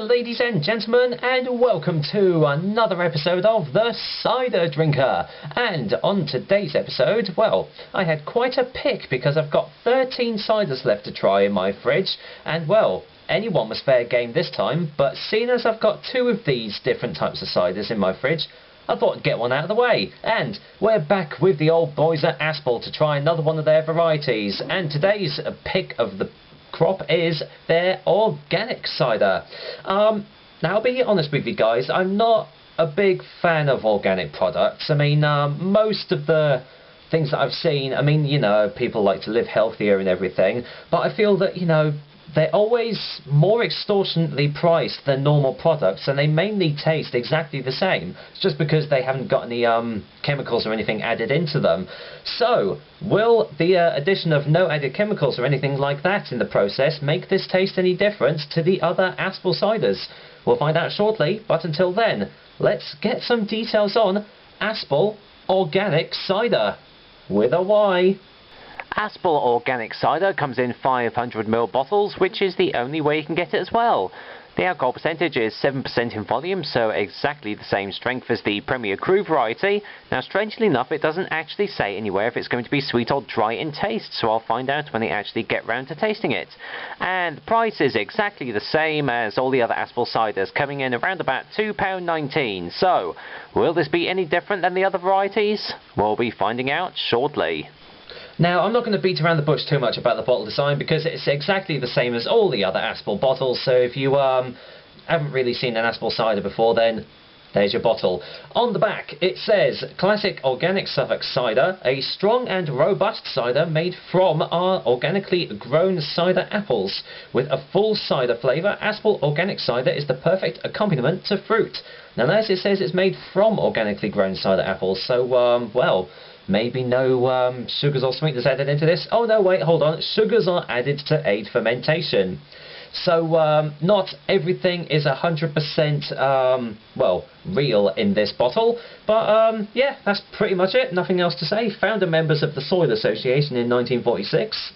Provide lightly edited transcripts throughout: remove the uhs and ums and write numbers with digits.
ladies and gentlemen, and welcome to another episode of The Cider Drinker. And on today's episode, well, I had quite a pick because I've got 13 ciders left to try in my fridge, and well, anyone was fair game this time, but seeing as I've got two of these different types of ciders in my fridge, I thought I'd get one out of the way. And we're back with the old boys at Aspall to try another one of their varieties, and today's pick of the crop is their organic cider. Now I'll be honest with you guys, I'm not a big fan of organic products. I mean, most of the things that I've seen, I mean, you know, people like to live healthier and everything, but I feel that, you know, they're always more extortionately priced than normal products, and they mainly taste exactly the same. It's just because they haven't got any chemicals or anything added into them. So, will the addition of no added chemicals or anything like that in the process make this taste any different to the other Aspall ciders? We'll find out shortly, but until then, let's get some details on Aspall Organic Cider, with a Y. Aspall Organic Cider comes in 500ml bottles, which is the only way you can get it as well. The alcohol percentage is 7% in volume, so exactly the same strength as the Premier Cru variety. Now, strangely enough, it doesn't actually say anywhere if it's going to be sweet or dry in taste, so I'll find out when I actually get round to tasting it. And the price is exactly the same as all the other Aspall ciders, coming in around about £2.19. So, will this be any different than the other varieties? We'll be finding out shortly. Now, I'm not going to beat around the bush too much about the bottle design because it's exactly the same as all the other Aspall bottles, so if you haven't really seen an Aspall cider before, then there's your bottle. On the back, it says, Classic Organic Suffolk Cider, a strong and robust cider made from our organically grown cider apples. With a full cider flavour, Aspall Organic Cider is the perfect accompaniment to fruit. Now, as it says, it's made from organically grown cider apples, so, well, maybe no sugars or sweeteners added into this. Oh no, wait, hold on. Sugars are added to aid fermentation. So not everything is 100% well, real in this bottle. But yeah, that's pretty much it. Nothing else to say. Founder members of the Soil Association in 1946.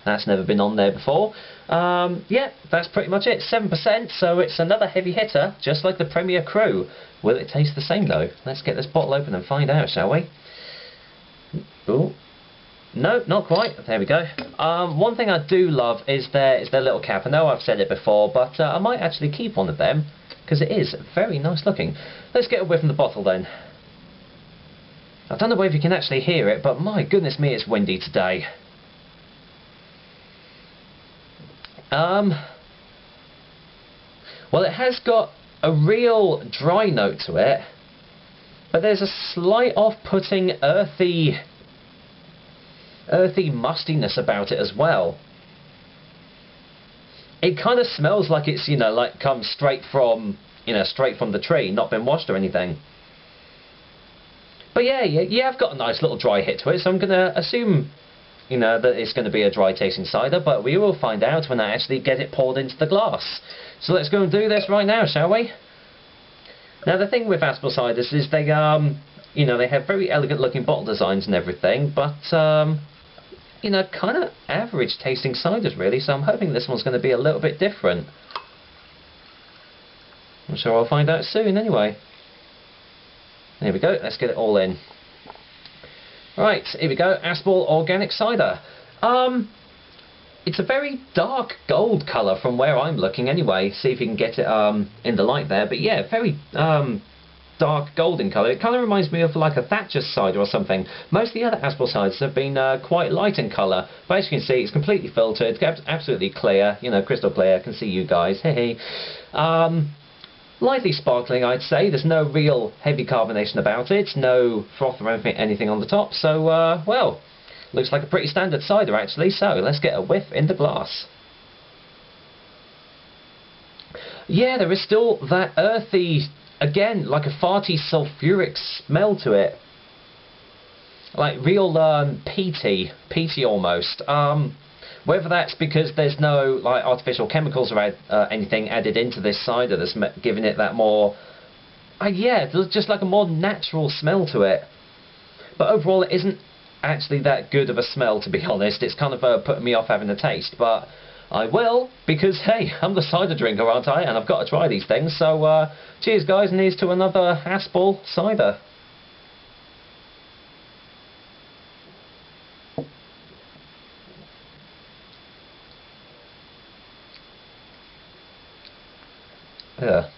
That's never been on there before. Yeah, that's pretty much it. 7%, so it's another heavy hitter, just like the Premier Cru. Will it taste the same though? Let's get this bottle open and find out, shall we? Ooh. No, not quite. There we go. One thing I do love is their little cap. I know I've said it before, but I might actually keep one of them because it is very nice looking. Let's get a whiff from the bottle then. I don't know if you can actually hear it, but my goodness me, it's windy today. Well, it has got a real dry note to it. But there's a slight off-putting earthy mustiness about it as well. It kind of smells like it's, you know, like come straight from the tree, not been washed or anything. But yeah, you have got a nice little dry hit to it, so I'm going to assume, you know, that it's going to be a dry tasting cider, but we will find out when I actually get it poured into the glass. So let's go and do this right now, shall we? Now, the thing with Aspall ciders is they, you know, they have very elegant looking bottle designs and everything, but, you know, kind of average tasting ciders really, so I'm hoping this one's going to be a little bit different. I'm sure I'll find out soon anyway. There we go, let's get it all in. Right, here we go, Aspall Organic Cider. It's a very dark gold colour from where I'm looking anyway. See if you can get it in the light there. But yeah, very dark golden colour. It kind of reminds me of like a Thatcher's cider or something. Most of the other Aspall ciders have been quite light in colour. But as you can see, it's completely filtered, absolutely clear, you know, crystal clear. I can see you guys. Hey. Lightly sparkling, I'd say. There's no real heavy carbonation about it. No froth or anything on the top. So, well, looks like a pretty standard cider actually, so let's get a whiff in the glass. Yeah, there is still that earthy, again, like a farty sulphuric smell to it. Like real peaty almost. Whether that's because there's no like artificial chemicals or anything added into this cider that's giving it that more, yeah, just like a more natural smell to it. But overall it isn't actually that good of a smell, to be honest. It's kind of putting me off having a taste, but I will, because hey, I'm the cider drinker, aren't I? And I've got to try these things. So cheers guys, and here's to another Aspall cider. Yeah.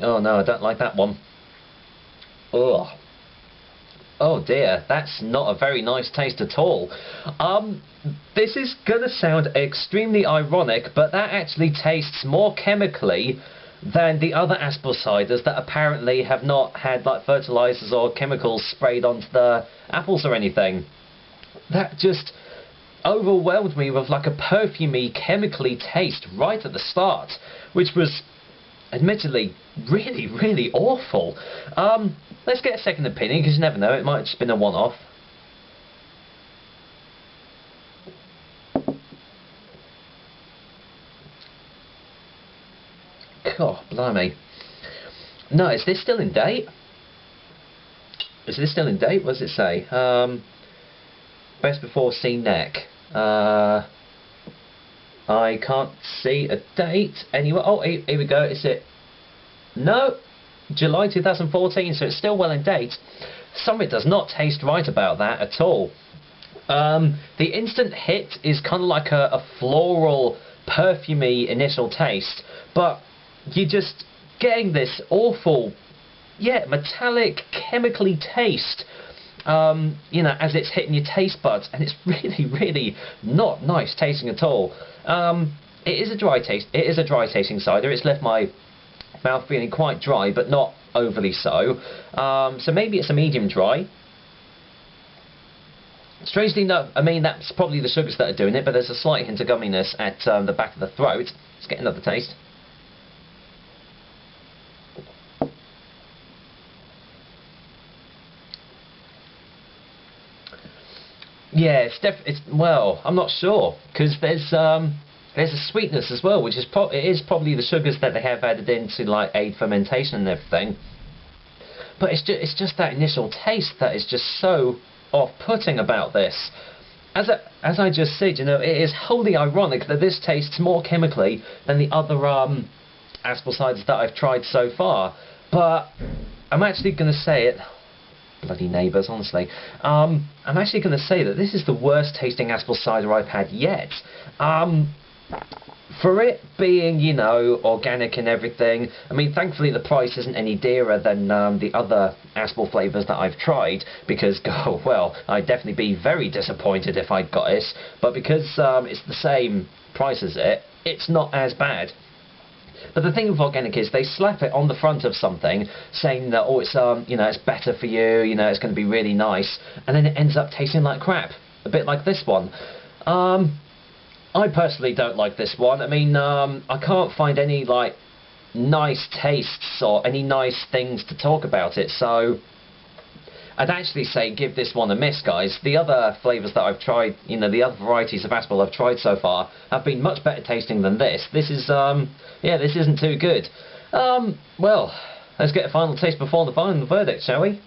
Oh no, I don't like that one. Ugh. Oh dear, that's not a very nice taste at all. This is gonna sound extremely ironic, but that actually tastes more chemically than the other Aspall ciders that apparently have not had like fertilizers or chemicals sprayed onto the apples or anything. That just overwhelmed me with like a perfumey, chemically taste right at the start, which was admittedly really, really awful. Let's get a second opinion, because you never know, it might have just been a one-off. God, blimey. No, is this still in date? Is this still in date? What does it say? Best before C neck. I can't see a date anywhere. Oh, here we go. Is it? No, July 2014. So it's still well in date. Something does not taste right about that at all. The instant hit is kind of like a floral, perfumey initial taste, but you're just getting this awful, yeah, metallic, chemically taste. You know, as it's hitting your taste buds, and it's really, really not nice tasting at all. It is a dry taste. It is a dry tasting cider. It's left my mouth feeling quite dry, but not overly so. So maybe it's a medium dry. Strangely enough, I mean that's probably the sugars that are doing it, but there's a slight hint of gumminess at the back of the throat. Let's get another taste. Yeah, it's well, I'm not sure, because there's a sweetness as well, which is probably the sugars that they have added in to like aid fermentation and everything. But it's just that initial taste that is just so off-putting about this. As I just said, you know, it is wholly ironic that this tastes more chemically than the other Aspall ciders that I've tried so far. But I'm actually going to say it. Bloody neighbours, honestly. I'm actually going to say that this is the worst tasting Aspall cider I've had yet. For it being, you know, organic and everything, I mean, thankfully the price isn't any dearer than the other Aspall flavours that I've tried, because, oh, well, I'd definitely be very disappointed if I'd got this, but because it's the same price as it, it's not as bad. But the thing with organic is they slap it on the front of something, saying that, oh, it's you know, it's better for you, you know, it's going to be really nice, and then it ends up tasting like crap, a bit like this one. I personally don't like this one. I mean, I can't find any like nice tastes or any nice things to talk about it, so I'd actually say give this one a miss, guys. The other flavours that I've tried, you know, the other varieties of Aspall I've tried so far have been much better tasting than this. This is, yeah, this isn't too good. Well, let's get a final taste before the final verdict, shall we?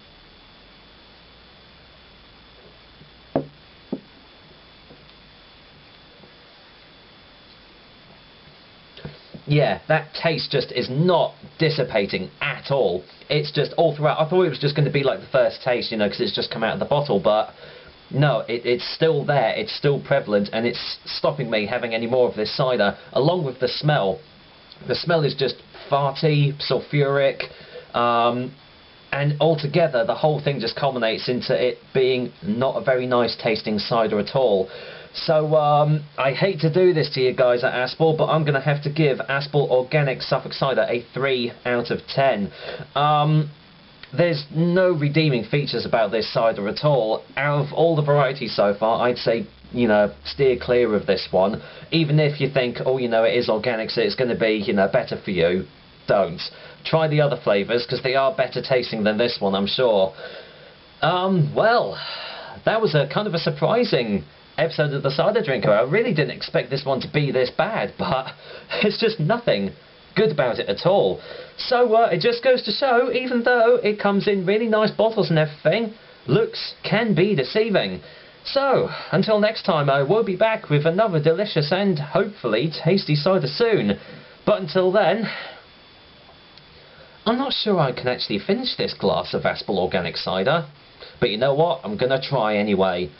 Yeah, that taste just is not dissipating at all. It's just all throughout. I thought it was just going to be like the first taste, you know, because it's just come out of the bottle, but no, it's still there, it's still prevalent, and it's stopping me having any more of this cider, along with the smell. The smell is just farty, sulfuric, and altogether the whole thing just culminates into it being not a very nice tasting cider at all. So I hate to do this to you guys at Aspall, but I'm going to have to give Aspall Organic Suffolk Cider a 3 out of 10. There's no redeeming features about this cider at all. Out of all the varieties so far, I'd say, you know, steer clear of this one. Even if you think, oh, you know, it is organic, so it's going to be, you know, better for you, don't. Try the other flavours, because they are better tasting than this one, I'm sure. Well, that was a kind of a surprising episode of the Cider Drinker. I really didn't expect this one to be this bad, but it's just nothing good about it at all. So it just goes to show, even though it comes in really nice bottles and everything, looks can be deceiving. So, until next time, I will be back with another delicious and hopefully tasty cider soon. But until then, I'm not sure I can actually finish this glass of Aspall organic cider. But you know what? I'm gonna try anyway.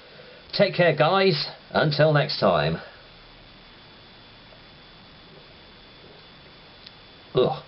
Take care, guys. Until next time. Ugh.